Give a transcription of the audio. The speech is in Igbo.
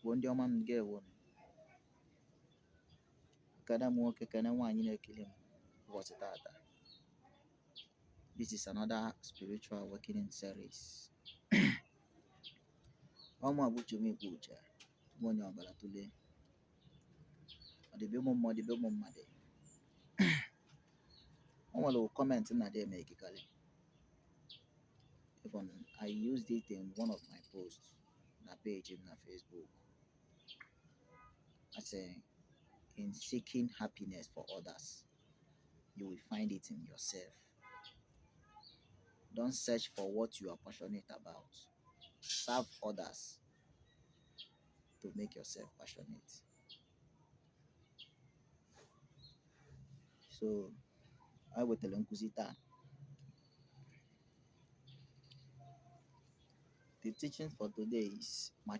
Igbo ndị ọma m ndewo nụ. Ekene m nwoke kene nwaanyị na-ekele m ụbọchị tata. This is another spiritual awakening series. Ọmụ abụchumi Igbo uche bụ onye ọbara tụle. Ọ dịbe ụmụ mmụọ dịbe ụmụ mmadụ. O nwere comment na dị eme ekikali. Even I used it in one of my posts na page na Facebook. I say, in seeking happiness for others, you will find it in yourself. Don't search for what you are passionate about. Serve others to make yourself passionate. So, I will tell you, the teaching for today is mature.